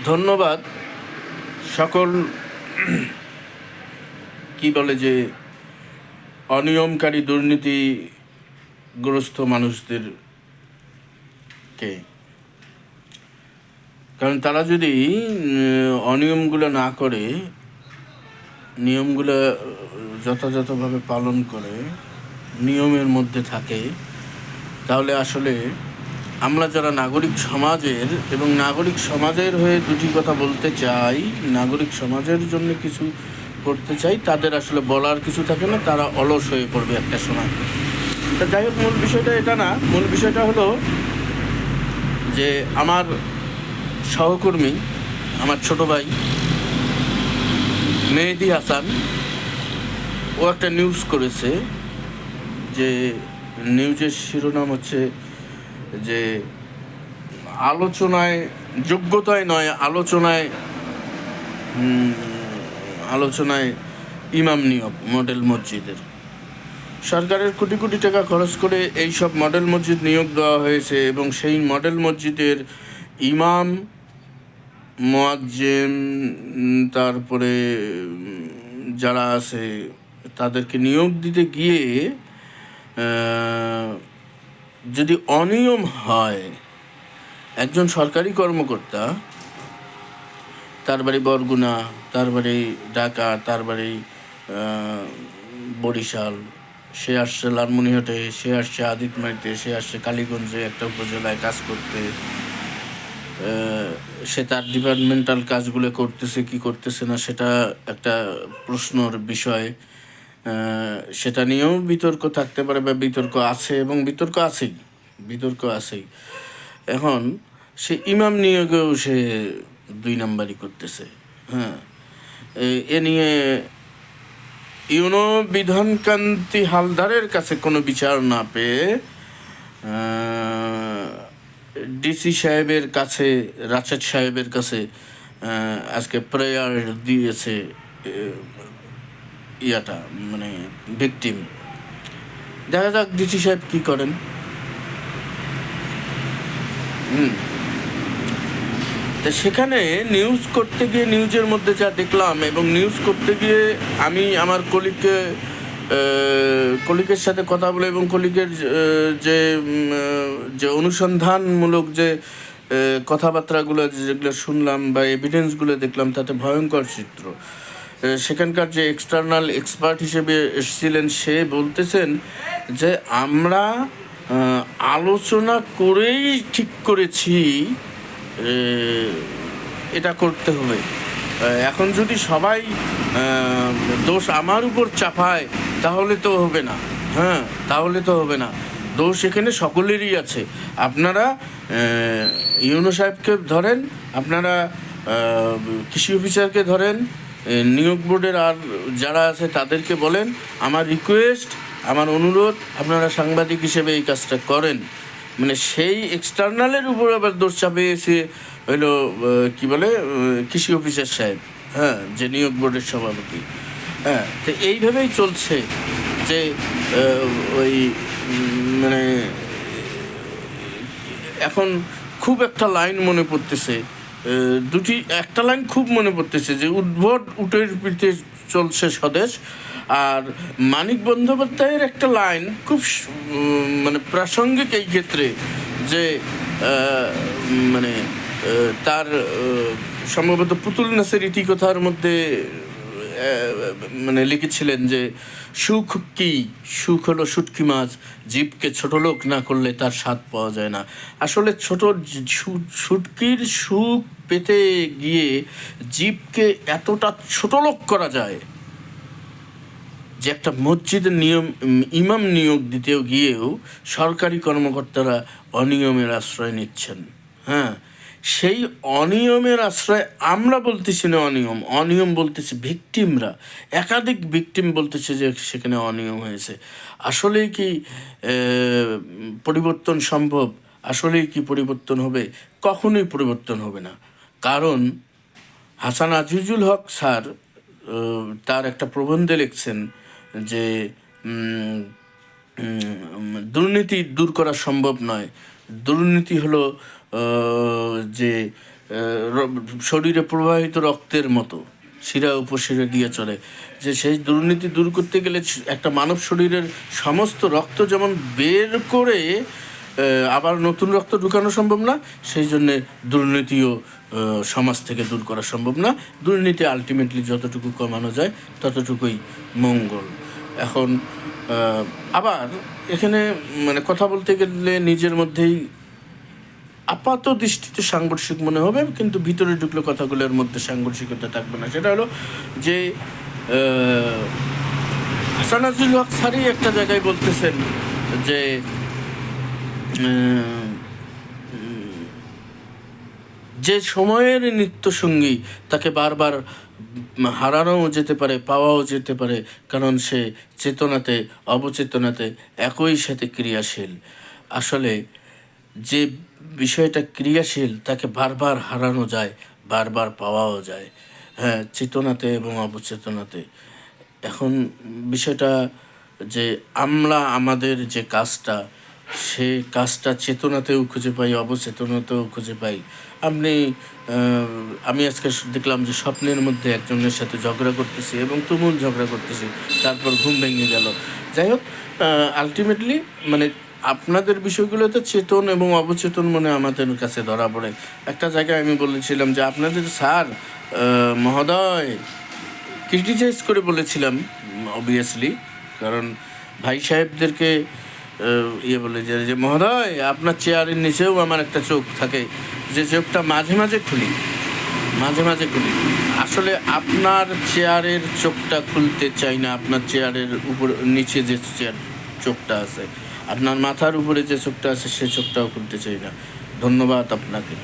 ধন্যবাদ সকল কি বলে যে অনিয়মকারী দুর্নীতিগ্রস্ত মানুষদেরকে, কারণ তারা যদি অনিয়মগুলো না করে, নিয়মগুলো যথাযথভাবে পালন করে, নিয়মের মধ্যে থাকে, তাহলে আসলে আমরা যারা নাগরিক সমাজের এবং নাগরিক সমাজের হয়ে দুটি কথা বলতে চাই, নাগরিক সমাজের জন্য কিছু করতে চাই, তাদের আসলে বলার কিছু থাকে না, তারা অলস হয়ে পড়বে একটা সময়। তা যাই হোক, মূল বিষয়টা এটা না। মূল বিষয়টা হলো যে আমার সহকর্মী, আমার ছোট ভাই মেহেদি হাসান, ও একটা নিউজ করেছে, যে নিউজের শিরোনাম হচ্ছে যে আলোচনায়, যোগ্যতায় নয় আলোচনায় ইমাম নিয়োগ মডেল মসজিদের। সরকারের কোটি কোটি টাকা খরচ করে এই সব মডেল মসজিদ নিয়োগ দেওয়া হয়েছে এবং সেই মডেল মসজিদের ইমাম, মুয়াজ্জিন, তারপরে যারা আছে তাদেরকে নিয়োগ দিতে গিয়ে যদি অনিয়ম হয়, একজন সরকারি কর্মকর্তা, তার বাড়ি বরগুনা, তার বাড়ি ঢাকা, তার বাড়ি বরিশাল, সে আসছে লালমনিরহাটে, সে আসছে আদিতমারিতে, সে আসছে কালীগঞ্জে একটা উপজেলায় কাজ করতে, সে তার ডিপার্টমেন্টাল কাজগুলো করতেছে কি করতেছে না সেটা একটা প্রশ্নর বিষয়। সেটা নিয়েও বিতর্ক থাকতে পারে বা বিতর্ক আছে, এবং বিতর্ক আছেই। এখন সে ইমাম নিয়োগেও সে 2 নাম্বারই করতেছে। হ্যাঁ, এ নিয়ে ইউনো বিধানকান্তি হালদারের কাছে কোনো বিচার না পেয়ে ডিসি সাহেবের কাছে, রাশেদ সাহেবের কাছে আজকে প্রেয়ার দিয়েছে মানে ভিকটিম। দেখা যাক ডিসি সাহেব কী করেন। তা সেখানে নিউজ করতে গিয়ে, নিউজের মধ্যে যা দেখলাম, এবং নিউজ করতে গিয়ে আমি আমার কলিগের সাথে কথা বলে, এবং কলিগের যে অনুসন্ধানমূলক যে কথাবার্তাগুলো যেগুলো শুনলাম বা এভিডেন্সগুলো দেখলাম, তাতে ভয়ঙ্কর চিত্র। সেখানকার যে এক্সটার্নাল এক্সপার্ট হিসেবে এসেছিলেন, সে বলতেছেন যে আমরা আলোচনা করেই ঠিক করেছি এটা করতে হবে। এখন যদি সবাই দোষ আমার উপর চাপায় তাহলে তো হবে না। দোষ এখানে সকলেরই আছে। আপনারা ইউনো সাহেবকে ধরেন, আপনারা কৃষি অফিসারকে ধরেন, নিয়োগ বোর্ডের আর যারা আছে তাদেরকে বলেন, আমার রিকোয়েস্ট, আমার অনুরোধ, আপনারা সাংবাদিক হিসেবে এই কাজটা করেন। মানে সেই এক্সটার্নালের উপর আবার দোষ চাপিয়ে এসে হইলো কি বলে কৃষি অফিসার সাহেব, যে নিয়োগ বোর্ডের সভাপতি। তো এইভাবেই চলছে যে ওই মানে এখন খুব একটা লাইন মনে পড়তেছে, একটা লাইন খুব মনে পড়তেছে, যে উদ্ভট উটের পিঠে চলছে স্বদেশ। আর মানিক বন্দ্যোপাধ্যায়ের একটা লাইন খুব মানে প্রাসঙ্গিক এই ক্ষেত্রে, যে মানে তার সম্ভবত পুতুল নাচের ইতিকথার মধ্যে মানে লিখেছিলেন যে সুখ হলো শুটকি মাছ, জীবকে ছোট লোক না করলে তার স্বাদ পাওয়া যায় না। আসলে শুটকির সুখ পেতে গিয়ে জীবকে এতটা ছোট লোক করা যায় যে একটা মসজিদের ইমাম নিয়োগ দিতেও গিয়েও সরকারি কর্মকর্তারা অনিয়মের আশ্রয় নিচ্ছেন। সেই অনিয়মের আশ্রয় আমরা বলতেছি না, অনিয়ম বলতেছি ভিকটিমরা, একাধিক ভিকটিম বলতেছে যে সেখানে অনিয়ম হয়েছে। আসলেই কি পরিবর্তন সম্ভব? আসলেই কি পরিবর্তন হবে? কখনোই পরিবর্তন হবে না। কারণ হাসান আজিজুল হক স্যার তার একটা প্রবন্ধে লিখছেন যে দুর্নীতি দূর করা সম্ভব নয়। দুর্নীতি হলো যে শরীরে প্রবাহিত রক্তের মতো শিরা উপশিরা দিয়ে চলে, যে সেই দুর্নীতি দূর করতে গেলে একটা মানব শরীরের সমস্ত রক্ত যেমন বের করে আবার নতুন রক্ত ঢুকানো সম্ভব না, সেই জন্যে দুর্নীতিও সমাজ থেকে দূর করা সম্ভব না। দুর্নীতি আলটিমেটলি যতটুকু কমানো যায় ততটুকুই মঙ্গল। এখন আবার এখানে মানে কথা বলতে গেলে নিজের মধ্যেই আপাত দৃষ্টিতে সাংঘর্ষিক মনে হবে, কিন্তু ভিতরে ঢুকলে কথাগুলোর মধ্যে সাংঘর্ষিকতা থাকবে না। সেটা হলো যে হাসান আজিজুল হক স্যারই একটা জায়গায় বলতেছেন যে যে সময়ের নিত্যসঙ্গী তাকে বারবার হারানোও যেতে পারে, পাওয়াও যেতে পারে, কারণ সে চেতনাতে অবচেতনাতে একই সাথে ক্রিয়াশীল। আসলে যে বিষয়টা ক্রিয়াশীল তাকে বারবার হারানো যায়, বারবার পাওয়াও যায়, হ্যাঁ, চেতনাতে এবং অবচেতনাতে। এখন বিষয়টা যে আমরা আমাদের যে কাজটা, সে কাজটা চেতনাতেও খুঁজে পাই, অবচেতনাতেও খুঁজে পাই। আমি আজকে দেখলাম যে স্বপ্নের মধ্যে একজনের সাথে ঝগড়া করতেছি এবং তুমুল ঝগড়া করতেছি, তারপর ঘুম ভেঙে গেল। যাই হোক, আলটিমেটলি মানে আপনাদের বিষয়গুলোতে চেতন এবং অবচেতন মনে আমাদের কাছে ধরা পড়ে। একটা জায়গায় আমি বলেছিলাম যে আপনাদের স্যার মহোদয় ক্রিটিসাইজ করে বলেছিলাম, অবভিয়াসলি, কারণ ভাই সাহেবদেরকে বলে যে মহোদয় আপনার চেয়ারের নিচেও আমার একটা চোখ থাকে, যে চোখটা মাঝে মাঝে খুলি। আসলে আপনার চেয়ারের চোখটা খুলতে চাই না, আপনার চেয়ারের উপর নিচে যে চোখটা আছে, আপনার মাথার উপরে যে চোখটা আছে সে চোখটাও খুলতে চাই না। ধন্যবাদ আপনাকে।